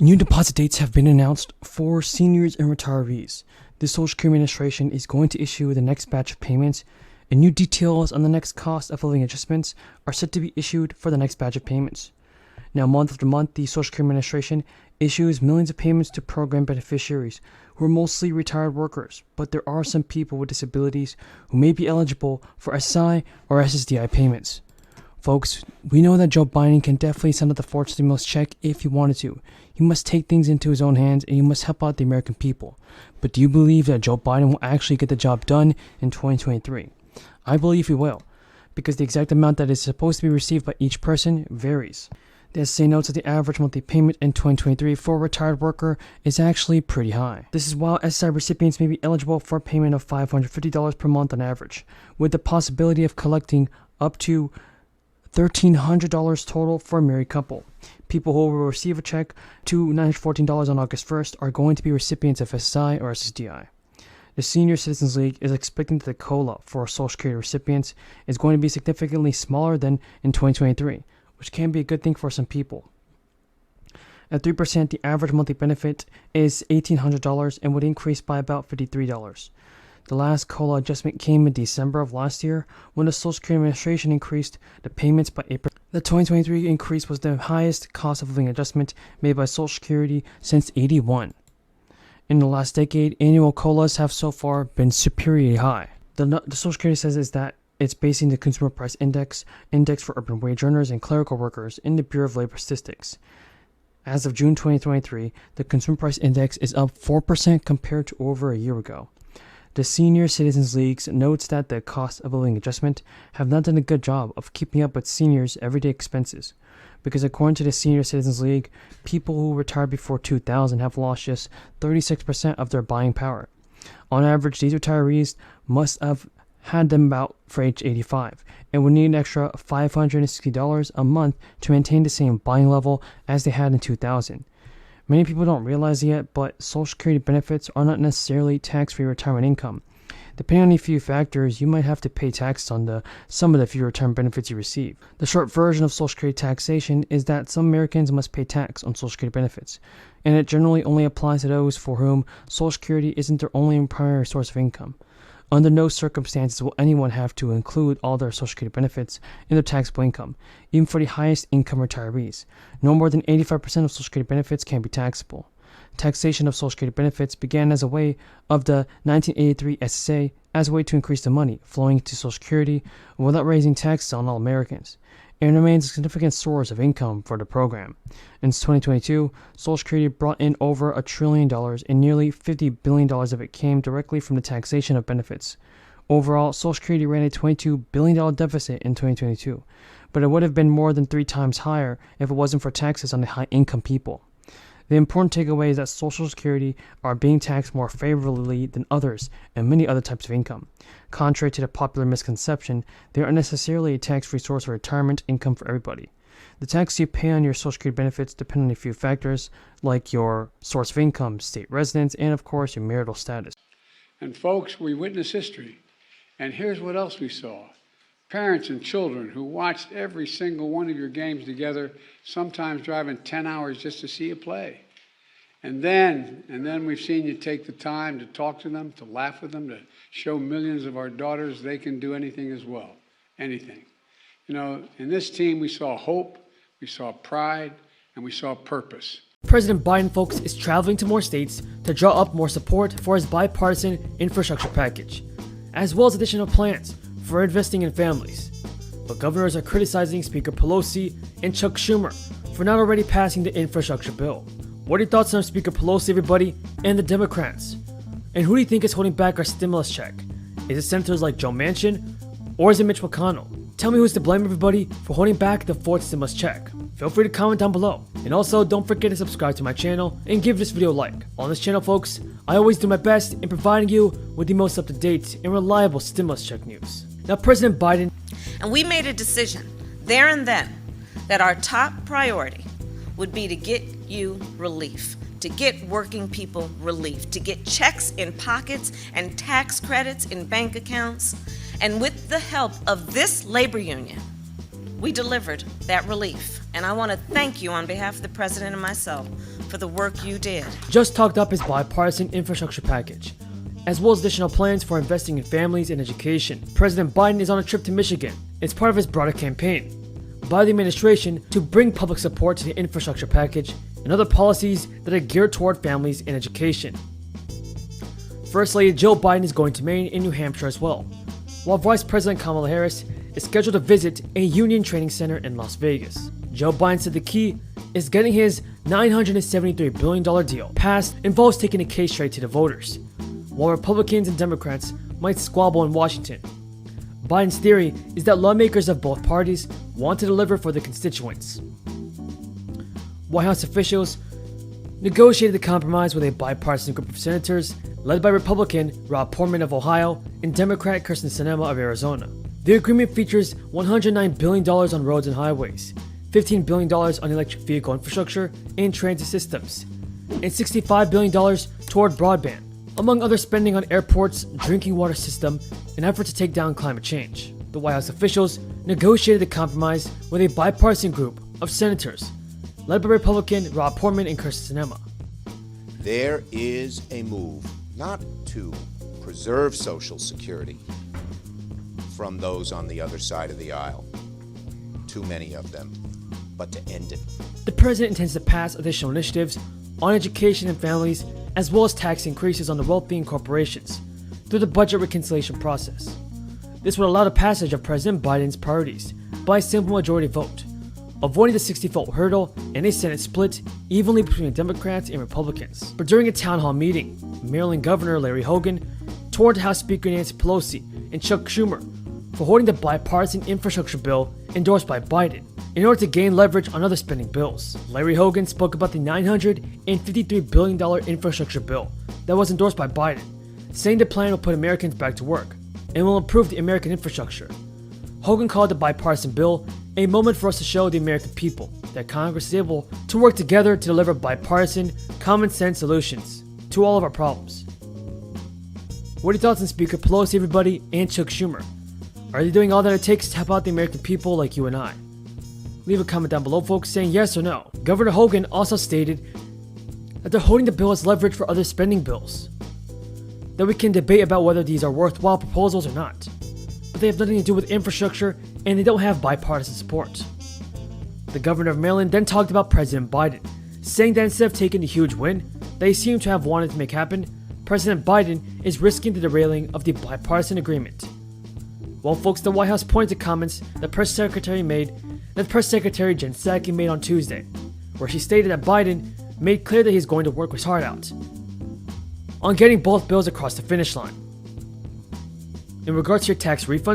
New deposit dates have been announced for seniors and retirees. The Social Security Administration is going to issue the next batch of payments, and new details on the next cost of living adjustments are set to be issued for the next batch of payments. Now, month after month, the Social Security Administration issues millions of payments to program beneficiaries who are mostly retired workers, but there are some people with disabilities who may be eligible for SSI or SSDI payments. Folks, we know that Joe Biden can definitely send out the fourth stimulus check if he wanted to. He must take things into his own hands and he must help out the American people. But do you believe that Joe Biden will actually get the job done in 2023? I believe he will, because the exact amount that is supposed to be received by each person varies. The SSA notes that the average monthly payment in 2023 for a retired worker is actually pretty high. This is while SSI recipients may be eligible for a payment of $550 per month on average, with the possibility of collecting up to $1,300 total for a married couple. People who will receive a check to $914 on August 1st are going to be recipients of SSI or SSDI. The Senior Citizens League is expecting that the COLA for Social Security recipients is going to be significantly smaller than in 2023, which can be a good thing for some people. At 3%, the average monthly benefit is $1,800 and would increase by about $53. The last COLA adjustment came in December of last year when the Social Security Administration increased the payments by 8%. The 2023 increase was the highest cost of living adjustment made by Social Security since '81. In the last decade, annual COLAs have so far been superiorly high. The Social Security says is that it's basing the Consumer Price Index for urban wage earners and clerical workers in the Bureau of Labor Statistics. As of June 2023, the Consumer Price Index is up 4% compared to over a year ago. The Senior Citizens League notes that the cost of living adjustment have not done a good job of keeping up with seniors' everyday expenses, because according to the Senior Citizens League, people who retired before 2000 have lost just 36% of their buying power. On average, these retirees must have had them about for age 85 and would need an extra $560 a month to maintain the same buying level as they had in 2000. Many people don't realize it yet, but Social Security benefits are not necessarily tax-free retirement income. Depending on a few factors, you might have to pay taxes on some of the few retirement benefits you receive. The short version of Social Security taxation is that some Americans must pay tax on Social Security benefits, and it generally only applies to those for whom Social Security isn't their only and primary source of income. Under no circumstances will anyone have to include all their Social Security benefits in their taxable income, even for the highest income retirees. No more than 85% of Social Security benefits can be taxable. Taxation of Social Security benefits began as a way of the 1983 SSA as a way to increase the money flowing to Social Security without raising taxes on all Americans. It remains a significant source of income for the program. In 2022, Social Security brought in over $1 trillion, and nearly $50 billion of it came directly from the taxation of benefits. Overall, Social Security ran a $22 billion deficit in 2022, but it would have been more than 3 times higher if it wasn't for taxes on the high-income people. The important takeaway is that Social Security are being taxed more favorably than others and many other types of income. Contrary to the popular misconception, they are necessarily a tax-free source of retirement income for everybody. The tax you pay on your Social Security benefits depend on a few factors, like your source of income, state residence, and of course your marital status. And folks, we witnessed history. And here's what else we saw. Parents and children who watched every single one of your games together, sometimes driving 10 hours just to see you play. And then we've seen you take the time to talk to them, to laugh with them, to show millions of our daughters they can do anything as well. Anything. You know, in this team we saw hope, we saw pride, and we saw purpose. President Biden, folks, is traveling to more states to draw up more support for his bipartisan infrastructure package, as well as additional plans for investing in families. But governors are criticizing Speaker Pelosi and Chuck Schumer for not already passing the infrastructure bill. What are your thoughts on Speaker Pelosi, everybody, and the Democrats? And who do you think is holding back our stimulus check? Is it senators like Joe Manchin, or is it Mitch McConnell? Tell me who's to blame, everybody, for holding back the fourth stimulus check. Feel free to comment down below. And also, don't forget to subscribe to my channel and give this video a like. On this channel, folks, I always do my best in providing you with the most up-to-date and reliable stimulus check news. Now, President Biden... And we made a decision there and then that our top priority would be to get you relief, to get working people relief, to get checks in pockets and tax credits in bank accounts. And with the help of this labor union, we delivered that relief. And I want to thank you on behalf of the President and myself for the work you did. Just talked up his bipartisan infrastructure package, as well as additional plans for investing in families and education. President Biden is on a trip to Michigan. It's part of his broader campaign by the administration to bring public support to the infrastructure package and other policies that are geared toward families and education. First Lady Jill Biden is going to Maine and New Hampshire as well, while Vice President Kamala Harris is scheduled to visit a union training center in Las Vegas. Joe Biden said the key is getting his $973 billion deal passed involves taking a case straight to the voters, while Republicans and Democrats might squabble in Washington. Biden's theory is that lawmakers of both parties want to deliver for the constituents. White House officials negotiated the compromise with a bipartisan group of senators led by Republican Rob Portman of Ohio and Democrat Kyrsten Sinema of Arizona. The agreement features $109 billion on roads and highways, $15 billion on electric vehicle infrastructure and transit systems, and $65 billion toward broadband, among other spending on airports, drinking water system, and effort to take down climate change. The White House officials negotiated the compromise with a bipartisan group of senators led by Republican Rob Portman and Kyrsten Sinema. There is a move not to preserve Social Security from those on the other side of the aisle, too many of them, but to end it. The president intends to pass additional initiatives on education and families, as well as tax increases on the wealthy and corporations through the budget reconciliation process. This would allow the passage of President Biden's priorities by a simple majority vote, avoiding the 60-vote hurdle and a Senate split evenly between Democrats and Republicans. But during a town hall meeting, Maryland Governor Larry Hogan toured House Speaker Nancy Pelosi and Chuck Schumer for holding the bipartisan infrastructure bill endorsed by Biden in order to gain leverage on other spending bills. Larry Hogan spoke about the $953 billion infrastructure bill that was endorsed by Biden, saying the plan will put Americans back to work and will improve the American infrastructure. Hogan called the bipartisan bill a moment for us to show the American people that Congress is able to work together to deliver bipartisan, common sense solutions to all of our problems. What are your thoughts on Speaker Pelosi, everybody, and Chuck Schumer? Are they doing all that it takes to help out the American people like you and I? Leave a comment down below, folks, saying yes or no. Governor Hogan also stated that they're holding the bill as leverage for other spending bills, that we can debate about whether these are worthwhile proposals or not, but they have nothing to do with infrastructure and they don't have bipartisan support. The governor of Maryland then talked about President Biden, saying that instead of taking a huge win they seem to have wanted to make happen, President Biden is risking the derailing of the bipartisan agreement. Well, folks, the White House pointed to comments that Press Secretary Jen Psaki made on Tuesday, where she stated that Biden made clear that he's going to work his heart out on getting both bills across the finish line. In regards to your tax refund,